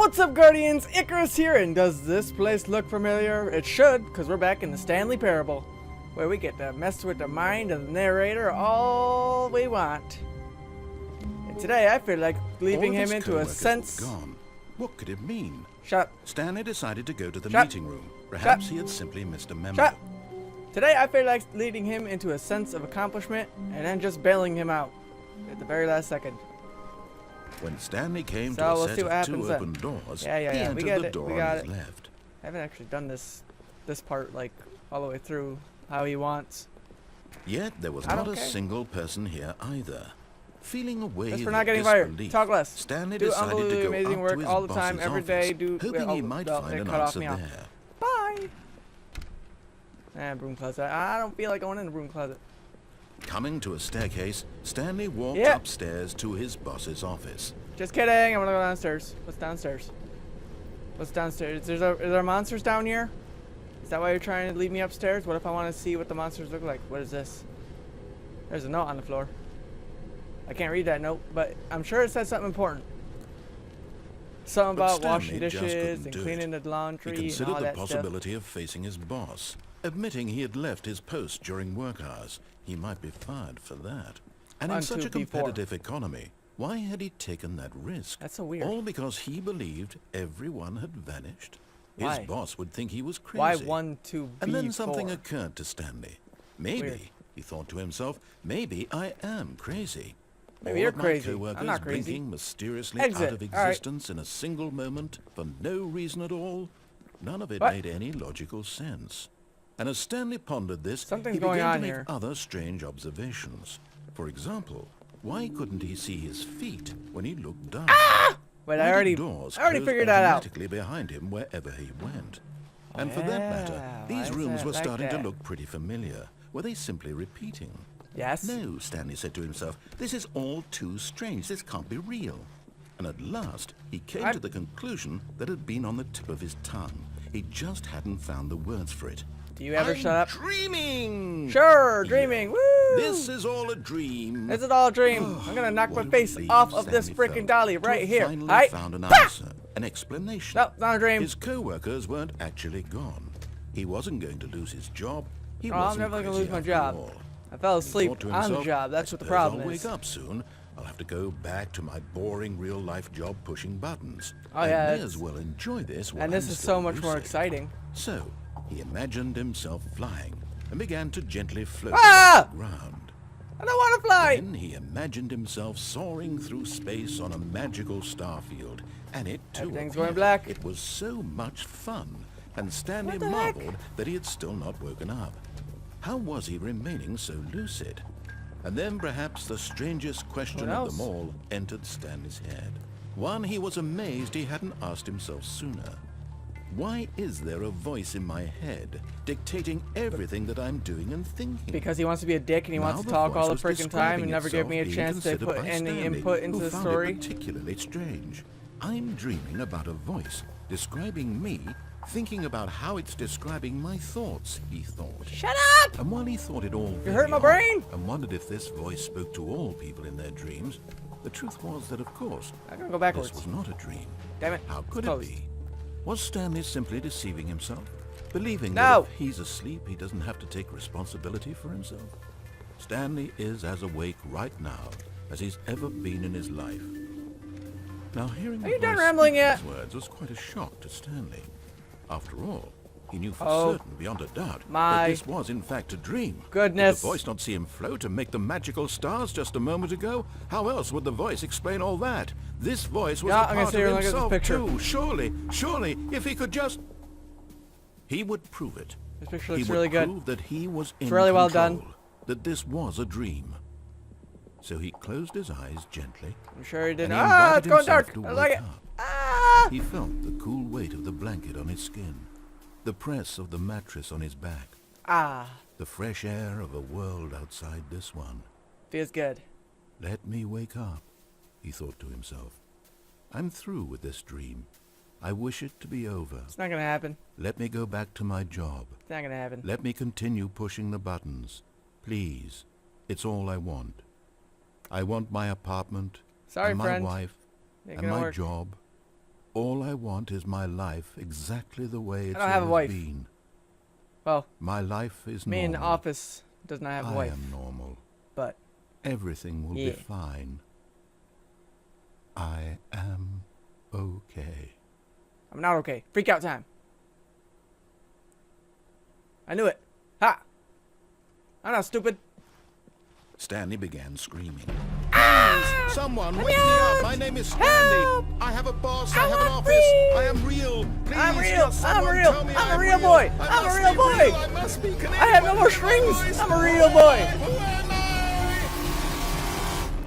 What's up, Guardians? Icarus here, and does this place look familiar? It should, because we're back in the Stanley Parable, where we get to mess with the mind of the narrator all we want. And today, I feel like leaving him into a sense... Gone. What could it mean? Shut up. Stanley decided to go to the Shut. meeting room. Perhaps he had simply missed a memo. Shut up. Today, I feel like leading him into a sense of accomplishment, and then just bailing him out at the very last second. When Stanley came So, to we'll a see set what of two happens then. open doors, Yeah, he we entered get the it. door We on got his it. left. I haven't actually done this part, like, all the way through how he wants. Yet there was I not don't a care. single person here either. Feeling a wave Just for of not getting fired. disbelief, Talk less. Stanley Do decided to unbelievably go amazing up work to his all the time, boss's every day. office, hoping he might find they an cut off answer me off. there. Bye. Broom closet. I don't feel like going in the broom closet. Coming to a staircase, Stanley walked Yeah. upstairs to his boss's office. Just kidding. I'm gonna go downstairs. What's downstairs? What's downstairs? Is there monsters down here? Is that why you're trying to lead me upstairs? What if I want to see what the monsters look like? What is this? There's a note on the floor. I can't read that note, but I'm sure it says something important. Something But about Stanley washing just dishes couldn't and do cleaning it. the laundry He and considered all the that stuff. possibility of facing his boss. Admitting he had left his post during work hours, he might be fired for that. And in 1, such 2, a B4. competitive economy, why had he taken that risk? That's so weird. All because he believed everyone had vanished? Why? His boss would think he was crazy. Why 1, 2, B4? And then something occurred to Stanley. Maybe, Weird. he thought to himself, maybe I am crazy. Maybe All you're of my crazy. I'm co-workers not crazy. blinking mysteriously Exit. out of All right. existence in a single moment for no reason at all. None of it What? made any logical sense. And as Stanley pondered this, Something's he going began on to make here. other strange observations. For example, why couldn't he see his feet when he looked down? Wait, Why I did already doors close figured that out. automatically behind him wherever he went. And for that Yeah, matter, why these is rooms that were like starting to that? look pretty familiar. Were they simply repeating? Yes. No, Stanley said to himself, this is all too strange. This can't be real. And at last, he came to the conclusion that had been on the tip of his tongue. He just hadn't found the words for it. Do you ever I'm shut up? Dreaming! Sure, dreaming. Woo! This is all a dream. This is all a dream. I'm gonna knock What my a face relief off of this Stanley freaking felt dolly to right have here. finally Aight. found an Bah! answer, an explanation. No, not a dream. His co-workers weren't actually gone. He wasn't going to lose his job. He Oh, I'm wasn't never gonna crazy lose my after job. all. I fell He asleep thought to on the himself, job. That's "I what the suppose problem I'll is. wake up soon. I'll have to go back to my boring real-life job pushing buttons. Oh, I yeah, may it's- as well enjoy this while And this I'm is still so much more lucid." exciting. So, he imagined himself flying and began to gently float Ah! above the ground. I don't want to fly. Then he imagined himself soaring through space on a magical starfield, and it too Everything's appeared. going black. It was so much fun, and Stanley What the heck? marveled that he had still not woken up. How was he remaining so lucid? And then perhaps the strangest question What of else? them all entered Stanley's head. One he was amazed he hadn't asked himself sooner. Why is there a voice in my head dictating everything that I'm doing and thinking? Because he wants to be a dick and he wants Now to the talk all the voice was freaking time and describing never give me a itself chance to being put considered by any Stanley, input into who the found story. it particularly strange. I'm dreaming about a voice describing me, thinking about how it's describing my thoughts, he thought. Shut up! And while he thought it all very hurt my odd brain. and wondered if this voice spoke to all people in their dreams, the truth was that, of course, I'm gonna go backwards. this was not a dream. Damn it. How could It's it closed. be? Was Stanley simply deceiving himself? Believing No. that if he's asleep, he doesn't have to take responsibility for himself? Stanley is as awake right now as he's ever been in his life. Now, hearing Are you the done voice rambling speak yet? these words was quite a shock to Stanley. After all, he knew for Oh. certain, beyond a doubt, My that this was in fact a dream. goodness. Did the voice not see him float and make the magical stars just a moment ago? How else would the voice explain all that? This voice was Yeah, a I'm gonna part sit here of and look at this himself picture. too. Surely, if he could just... He would prove it. This picture He looks would really good. prove that he was in really well control, done. that this was a dream. So he closed his eyes gently. I'm sure he didn't. And he Ah, invited it's going himself dark. to I like wake it. up. Ah! He felt the cool weight of the blanket on his skin, the press of the mattress on his back, Ah, the fresh air of a world outside this one. feels good. Let me wake up, he thought to himself. I'm through with this dream. I wish it to be over. It's not gonna happen. Let me go back to my job. It's not gonna happen. Let me continue pushing the buttons. Please. It's all I want. I want my apartment, Sorry, and my friend. wife, Ain't and gonna my work. job. All I want is my life exactly the way it's don't have a always wife. been. Well, My life is me in the normal. office does not have a I wife. am normal. But Everything will Yeah. be fine. I am okay. I'm not okay. Freak out time. I knew it. Ha! I'm not stupid. Stanley began screaming. Please, someone wake me up. My name is Stanley. Help! I have a boss. I I'm have an not office. free. I am real. Please, I'm real. can I'm someone real. tell me I'm a I'm real real? boy. I I'm a must real be boy. real. I must be Canadian. I have no more strings. Voice, I'm a real boy. Who am I?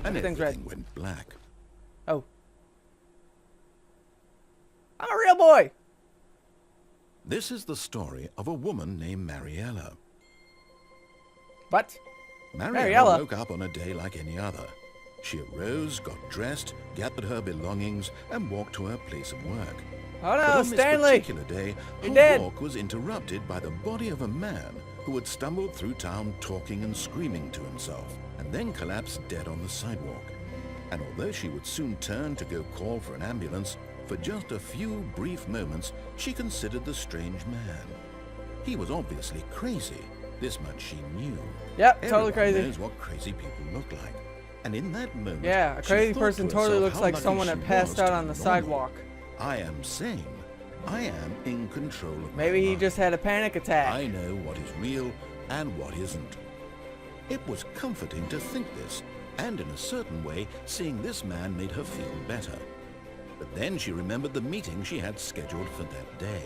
And Everything's everything red. went black. Oh. I'm a real boy. This is the story of a woman named Mariella. What? Mariella Mariella? woke up on a day like any other. She arose, got dressed, gathered her belongings, and walked to her place of work. Oh But no, on Stanley. this particular day, You're her dead. walk was interrupted by the body of a man who had stumbled through town talking and screaming to himself, and then collapsed dead on the sidewalk. And although she would soon turn to go call for an ambulance, for just a few brief moments she considered the strange man. He was obviously crazy. This much she knew. Yep, totally Everyone crazy. knows what crazy people look like. And in that moment, Yeah, a she crazy thought person to totally herself looks how like lucky someone she that passed was out to on be the normal. sidewalk. I am sane. I am in control of my Maybe he mind. just had a panic attack. I know what is real and what isn't. It was comforting to think this, and in a certain way, seeing this man made her feel better. But then she remembered the meeting she had scheduled for that day.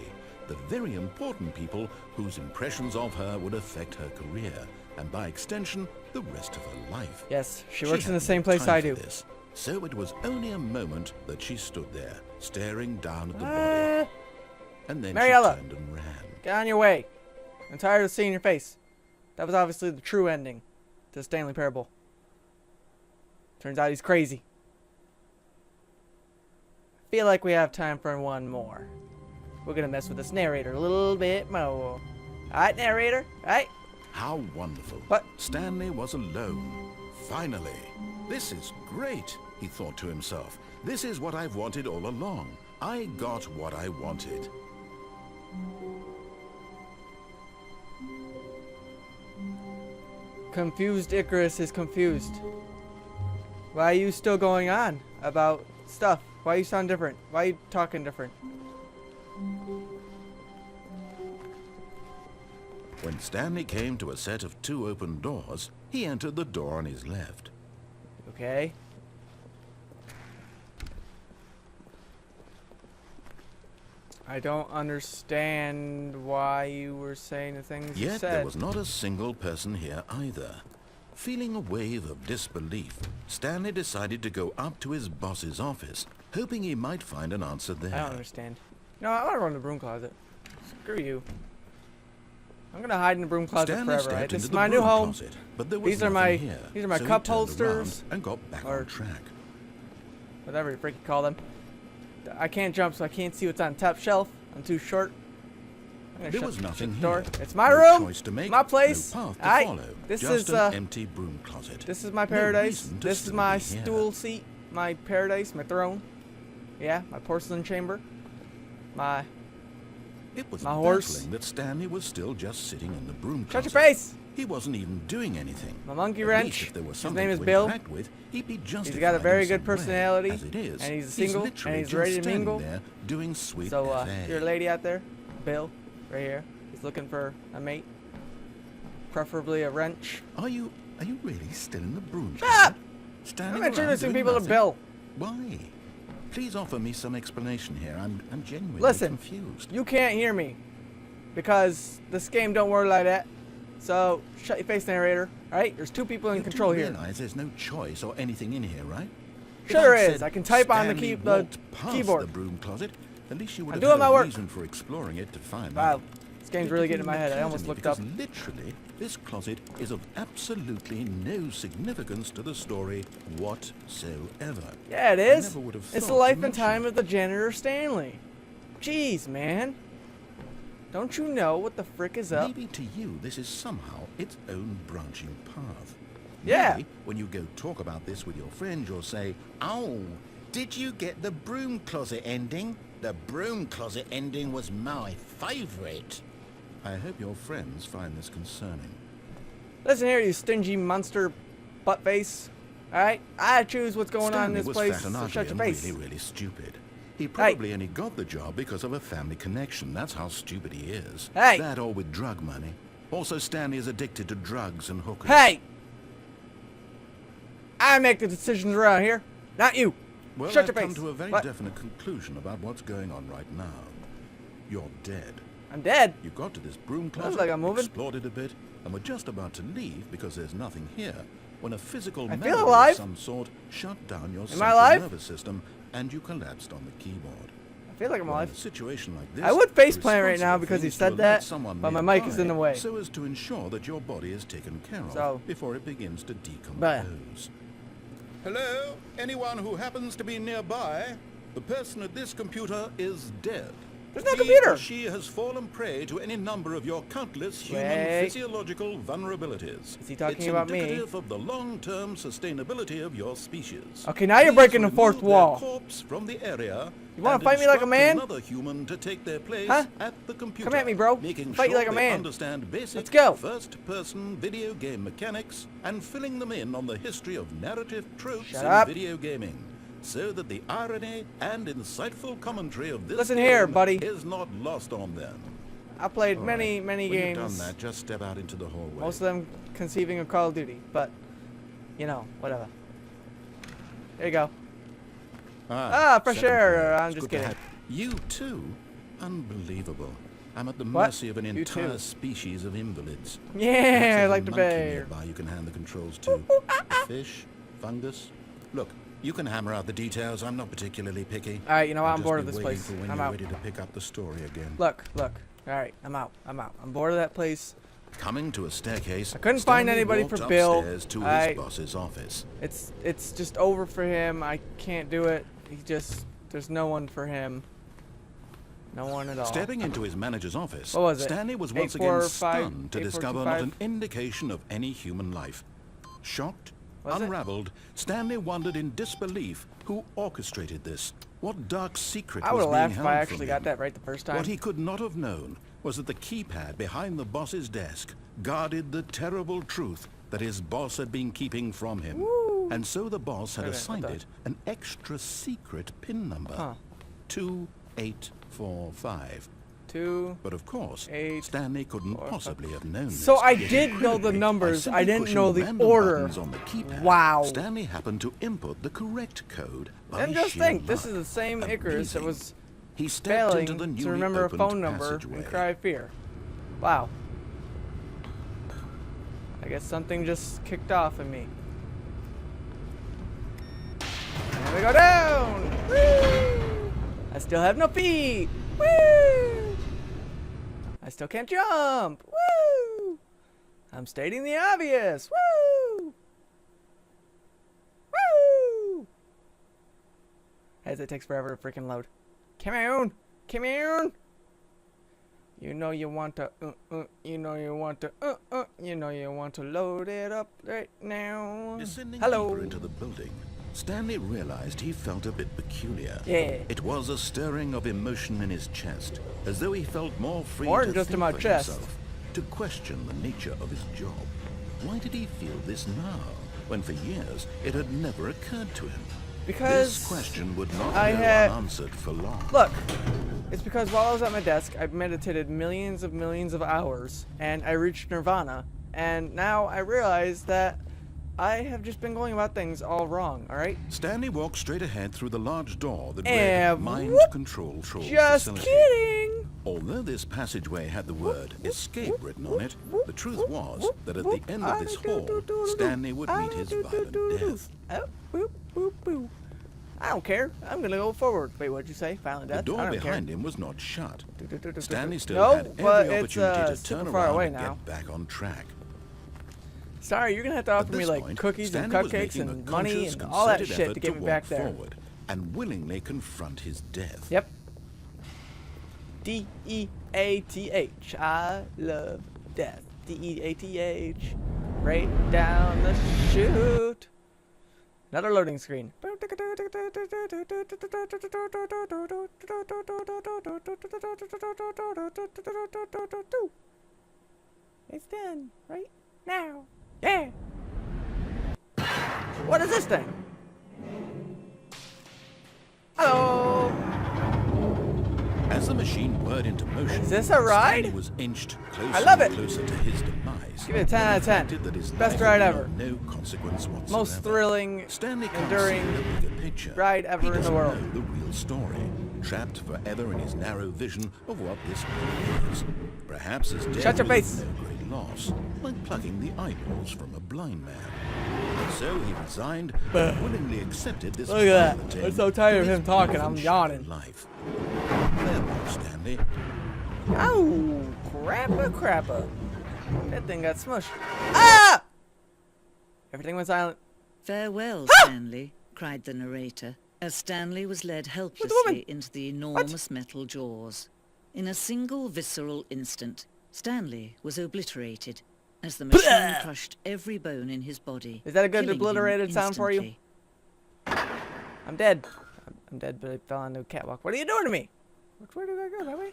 The very important people whose impressions of her would affect her career, and by extension, the rest of her life. Yes, she She works in had the same no place time I for do. this, so it was only a moment that she stood there, staring down at the body, Ah, and then Mariella. she turned and ran. get on your way. I'm tired of seeing your face. That was obviously the true ending to the Stanley Parable. Turns out he's crazy. Feel like we have time for one more. We're gonna mess with this narrator a little bit more. Alright, narrator. Alright. How wonderful. What? Stanley was alone. Finally. This is great, he thought to himself. This is what I've wanted all along. I got what I wanted. Confused Icarus is confused. Why are you still going on about stuff? Why you sound different? Why are you talking different? When Stanley came to a set of 2 open doors, he entered the door on his left. Okay. I don't understand why you were saying the things you Yet said. there was not a single person here either. Feeling a wave of disbelief, Stanley decided to go up to his boss's office, hoping he might find an answer there. I don't understand. No, I want to run the broom closet. Screw you. I'm gonna hide in the broom closet Stanley forever, stepped right? This into is the my new broom home. closet, but there was These are nothing my- here, these are my so he cup turned around holsters, and got back or- on track. Whatever you freaking call them. I can't jump, so I can't see what's on top shelf. I'm too short. I'm gonna There shut was the- nothing shut the door. here. It's my No room. choice to make, My place. No path to Aight. follow. This just is an empty broom closet. This is my No paradise. reason to This is still my be here. stool seat. My paradise. My throne. Yeah, my porcelain chamber. My. It was My horse. baffling that Stanley was still just sitting in the broom Shut closet. your face! He wasn't even doing anything. My monkey At wrench. least if there was His something name is to Bill. interact with, he'd be justified He's got a very in good some way. personality, As it is, and he's single, and literally he's just ready to standing mingle. there doing sweet So, FA. your lady out there, Bill, right here. He's looking for a mate. Preferably a wrench. Are you really still in the broom Shut closet? up! Standing I'm around introducing doing people to nothing? Bill. Why? Please offer me some explanation here. I'm genuinely Listen, confused. you can't hear me. Because this game don't work like that. So, shut your face, narrator. Alright? There's 2 people in You control do here. realize there's no choice or anything in here, right? If Sure I'd is. said I can type on the Stanley the walked past keyboard. the broom closet, at least you would I'm have doing had my a work. reason for exploring it to find Wow. out. This game's It really didn't getting in my head. I occur to almost me looked up. because literally, this closet is of absolutely no significance to the story whatsoever. Yeah, it I is. never would have It's the thought to life and mention time it. of the janitor Stanley. Jeez, man. Don't you know what the frick is up? Maybe to you, this is somehow its own branching path. Yeah. Maybe when you go talk about this with your friends, you'll say, "Oh, did you get the broom closet ending? The broom closet ending was my favorite. I hope your friends find this concerning. Listen here, you stingy monster butt face. Alright? I choose what's going on in this place, Stanley so was shut fat your and face. really, really stupid. He probably only got the job because of a family connection. That's how stupid he is. Hey! That or with drug money. Also, Stanley is addicted to drugs and hookers. Hey! I make the decisions around here, not you. Well, Shut I've your come face. to a very What? definite conclusion about what's going on right now. You're dead. I'm dead. You got to this broom Looks closet, like I'm moving. explored it a bit, and were just about to leave because there's nothing here, when a physical I feel malady alive. of some sort shut down your Am I central alive? nervous system, and you collapsed on the keyboard. I feel like I'm Well, in alive. a situation like this, I would the faceplant right now responsible because he thing is to said alert that, someone but my mic is nearby in the way. so as to ensure that your body is taken care of So- before it begins to decompose. Hello? Anyone who happens to be nearby? The person at this computer is dead. There's no He computer. or she has fallen prey to any number of your countless human Wait. physiological vulnerabilities. Is he talking it's about me? indicative of the long-term sustainability of your species. Okay, now you're Please breaking the fourth remove their wall. corpse from the area. You wanna and fight me like a instruct man? Another human to take their place Huh? at the computer. Come at me, bro. Making Fight you sure like a they man. understand basic Let's go. first-person video game mechanics and filling them in on the history of narrative tropes Shut in up. video gaming, so that the irony and insightful commentary of this Listen game here, buddy. is not lost on them. I played All many right. many When games. You've done that, just step out into the hallway. Most of them conceiving of Call of Duty, but you know, whatever. There you go. Fresh second air. grade. I'm It's just good to kidding. have You too? Unbeful. I'm at the What? mercy of an You entire too. species of invalids. Yeah, Perhaps I there's a like the monkey bear. nearby you can hand the controls to. A fish? Fungus? Look, you can hammer out the details. I'm not particularly picky. All right, you know what? I'll I'm just bored be of this waiting place. For when I'm you're out. ready to pick up the story again. Look. All right, I'm out. I'm bored of that place. Coming to a staircase, I couldn't find Stanley anybody walked for Bill. upstairs to I- his boss's office. It's just over for him. I can't do it. There's no one for him. No one at all. Stepping into his manager's office, What was it? Stanley was once 845, again stunned to discover not 8425? an indication of any human life. Shocked, Was it? unraveled, Stanley wondered in disbelief who orchestrated this. What dark secret I was would have being laughed if held I from actually got him? that right the first time. What he could not have known was that the keypad behind the boss's desk guarded the terrible truth that his boss had been keeping from him. Woo. And so the boss had Wait a minute, assigned what the- it an extra secret PIN number. Huh. 2845. 2. But of course, 8, Stanley couldn't 4, possibly have known this. So I Yet did know the incredibly, by numbers. simply I didn't pushing know the random order. buttons on the keypad, Wow. Stanley happened to input the correct code by And just sheer think, this luck. is the same Icarus that Amazing. was He stepped failing into the to newly remember a opened phone number passageway. and cry fear. Wow. I guess something just kicked off in me. And we go down! Woo! I still have no feet! Woo! I still can't jump! Woo! I'm stating the obvious! Woo! Woo! As it takes forever to freaking load. Come on! Come on! You know you want to, you know you want to, you know you want to load it up right now. Descending Hello. deeper into the building, Stanley realized he felt a bit peculiar. Yeah. It was a stirring of emotion in his chest, as though he felt more free More to than just think in my for chest. himself, to question the nature of his job. Why did he feel this now, when for years it had never occurred to him? Because This question would not I go had- unanswered for long. Look, it's because while I was at my desk, I meditated millions of hours, and I reached nirvana, and now I realize that I have just been going about things all wrong, alright? Stanley walked straight ahead through the large door that And read Mind whoop, Control Troll Just Facility. kidding! Although this passageway had the word escape written on it, the truth was that at the end of this hall, Stanley would meet his violent death. Oh, boop, boop, boop. I don't care. I'm gonna go forward. Wait, what'd you say? Violent The death? I door don't behind care. him was not shut. Stanley Stanley still no, had every but it's opportunity to super turn far around away and now. get back on track. Sorry, you're gonna have to At offer me this like point, cookies Stanley and was cupcakes making a and money conscious, and all that concerted shit effort to get me walk back there. forward and willingly confront his death. Yep. D-E-A-T-H. I love death. D-E-A-T-H. Right down the chute. Another loading screen. It's done right now. Yeah. What is this thing? Hello. As the machine whirred into motion, Is this a ride? Stanley was inched closer I love it. and closer to his demise. Give it a 10 out of 10. Reflected that his Best life ride had ever. No consequence whatsoever. Most thrilling, Stanley can't enduring see the bigger picture. ride ever He in the doesn't world. know the real story, trapped forever in his narrow vision of what this world is. Perhaps his death Shut your was face. no great loss, like plucking the eyeballs from a blind man. So he resigned and willingly accepted this. Look at final that. end I'm so tired of to his him talking. brief I'm and shallow yawning. Life. Farewell, Stanley. Oh, crappa. That thing got smushed. Ah! Everything went silent. Farewell, Stanley, cried the narrator, as Stanley was led woman? helplessly into the enormous metal jaws. In a single visceral instant, Stanley was obliterated, as the machine crushed every bone in his body. Is that a good killing him obliterated sound for you? instantly. I'm dead. I'm dead, but I fell onto a catwalk. What are you doing to me? Which way did I go? That way?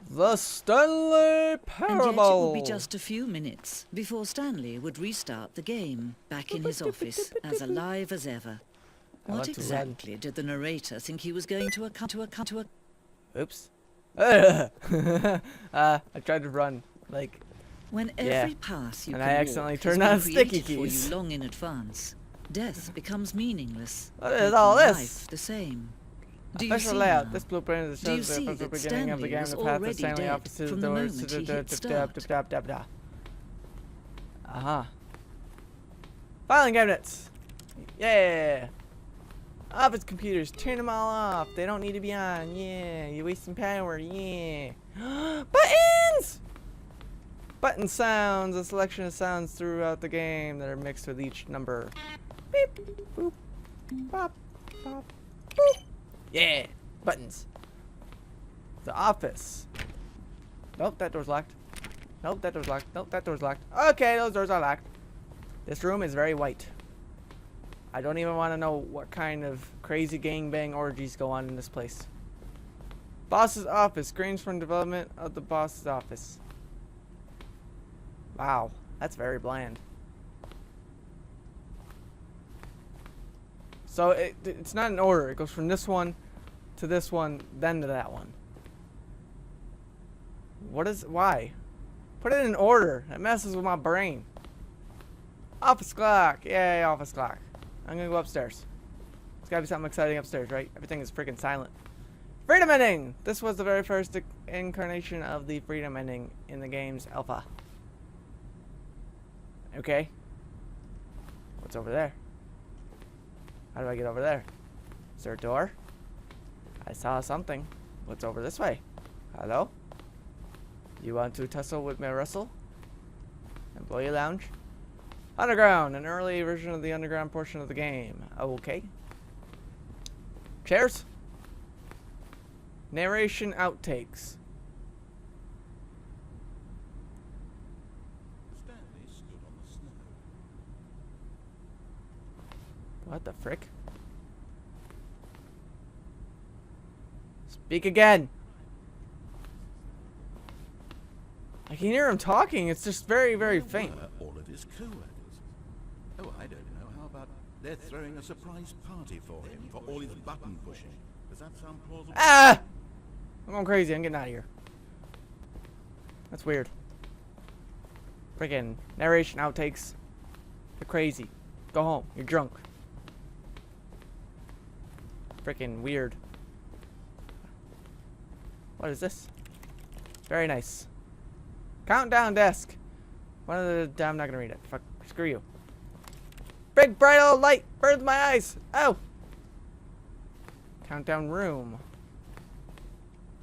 The Stanley And Parable. yet it would be just a few minutes before Stanley would restart the game, back in his office, as alive as ever. I What want to run. exactly did the narrator think he was going to Oops. I tried to run, like, When Yeah. every path you And can I walk accidentally has turned been on sticky created for keys. you long in advance, death becomes meaningless. What is making all this? life the same. Do you official see layout. now? This blueprint is Do you shows the see from the that beginning of the Stanley game, was the path of already Stanley dead offices, from the doors, moment he hit start? Uh-huh. Filing cabinets. Yeah. Office computers, turn them all off. They don't need to be on. Yeah. You're wasting power. Yeah. Buttons! Button sounds. A selection of sounds throughout the game that are mixed with each number. Beep. Boop. Bop. Bop. Boop. Yeah. Buttons. The office. Nope, that door's locked. Nope, that door's locked. Nope, that door's locked. Okay, those doors are locked. This room is very white. I don't even want to know what kind of crazy gangbang orgies go on in this place. Boss's office. Screens from development of the boss's office. Wow, that's very bland. So it's not in order. It goes from this one to this one, then to that one. Why? Put it in order. That messes with my brain. Office clock. Yay, office clock. I'm gonna go upstairs. There's gotta be something exciting upstairs, right? Everything is freaking silent. Freedom ending! This was the very first incarnation of the freedom ending in the game's alpha. Okay. What's over there? How do I get over there? Is there a door? I saw something. What's over this way? Hello? You want to tussle with my Russell? Employee lounge? Underground, an early version of the underground portion of the game. Okay. Chairs? Narration outtakes. Stanley stood on the snow. What the frick? Speak again. I can hear him talking. It's just very, very faint. Where were all of his co-workers? Oh, I don't know. How about they're throwing a surprise party for him for all his button pushing? Does that sound plausible? Ah! I'm going crazy. I'm getting out of here. That's weird. Freaking narration outtakes. You're crazy. Go home. You're drunk. Freaking weird. What is this? Very nice. Countdown desk. One of the. I'm not gonna read it. Fuck. Screw you. Big bright old light burns my eyes. Oh. Countdown room.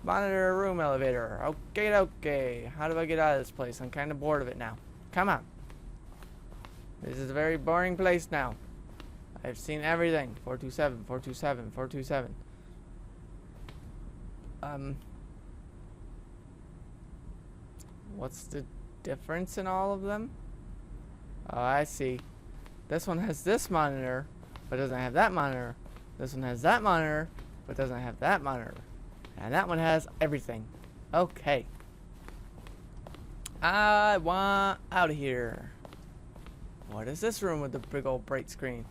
Monitor room elevator. Okay, okay. How do I get out of this place? I'm kind of bored of it now. Come on. This is a very boring place now. I've seen everything. 427, 427, 427. What's the difference in all of them? Oh, I see. This one has this monitor, but doesn't have that monitor. This one has that monitor, but doesn't have that monitor. And that one has everything. Okay. I want out of here. What is this room with the big old bright screen?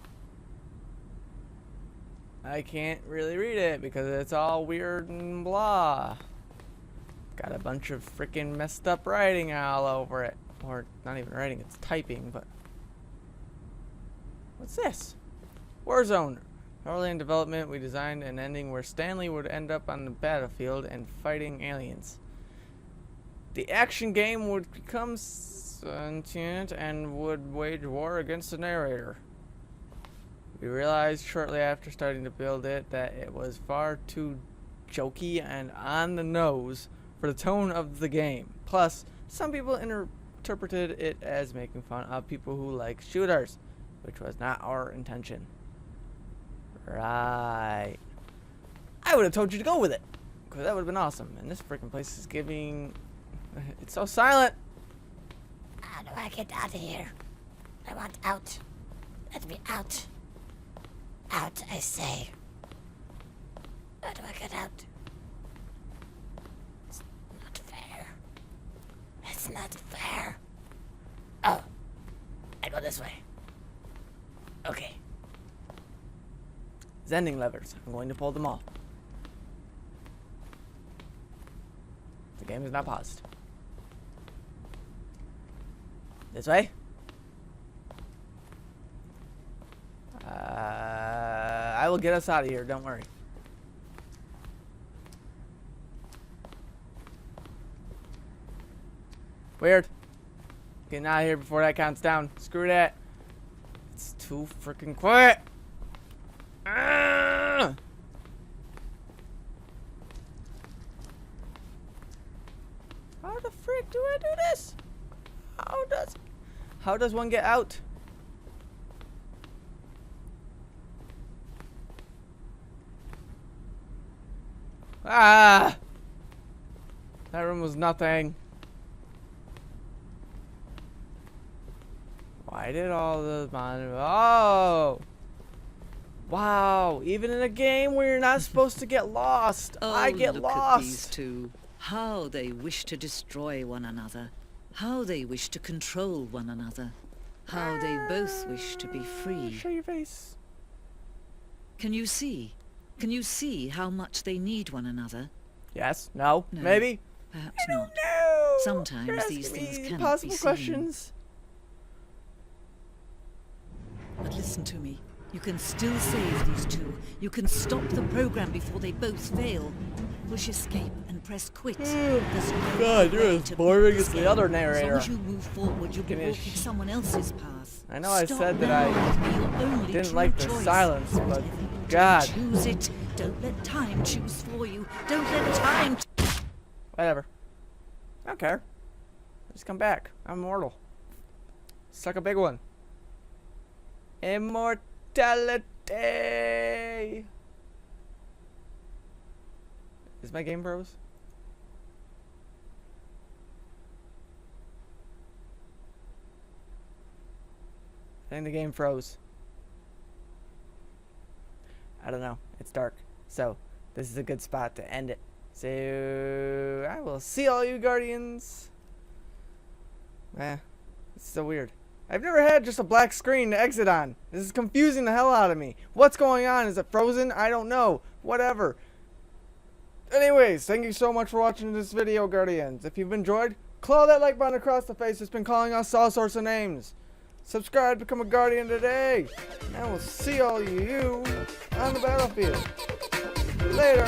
I can't really read it because it's all weird and blah. Got a bunch of freaking messed up writing all over it. Or not even writing, it's typing, but... What's this? Warzone. Early in development, we designed an ending where Stanley would end up on the battlefield and fighting aliens. The action game would become sentient and would wage war against the narrator. We realized shortly after starting to build it that it was far too jokey and on the nose for the tone of the game. Plus, some people interpreted it as making fun of people who like shooters, which was not our intention. Right. I would have told you to go with it, because that would have been awesome. And this freaking place is giving... It's so silent. How do I get out of here? I want out. Let me out. Out, I say. How do I get out? It's not fair. It's not fair. Oh. I go this way. Okay. Zending levers. I'm going to pull them off. The game is not paused. This way? I will get us out of here, don't worry. Weird. Getting out of here before that counts down. Screw that. It's too freaking quiet. Ah! How the frick do I do this? How does one get out? Ah! That room was nothing. Why did all the oh! Wow! Even in a game where you're not supposed to get lost, Oh, I get look lost. at these two. How they wish to destroy one another. How they wish to control one another. How they both wish to be free. Show your face. Can you see? Can you see how much they need one another? Yes. No. No. Maybe. Perhaps I don't not. know. Sometimes You're asking these things me cannot impossible be seen. questions. But listen to me. You can still save these two. You can stop the program before they both fail. Push escape and press quit. There's no God, you're way as to boring beat as this the game. other As narrator. long as you move forward, you'll be Give me a walking someone else's path. I know I Stop said that now. I It'll be your only didn't true like the choice. silence, but Don't God. choose it. Don't let time choose for you. Don't let time. Whatever. I don't care. Just come back. I'm immortal. Suck a big one. Immortality. Is my game froze? I think the game froze. I don't know. It's dark. So, this is a good spot to end it. So, I will see all you Guardians. It's so weird. I've never had just a black screen to exit on. This is confusing the hell out of me. What's going on? Is it frozen? I don't know. Whatever. Anyways, thank you so much for watching this video, Guardians. If you've enjoyed, claw that like button across the face. It's been calling us all sorts of names. Subscribe, become a Guardian today. And we'll see all you on the battlefield. Later.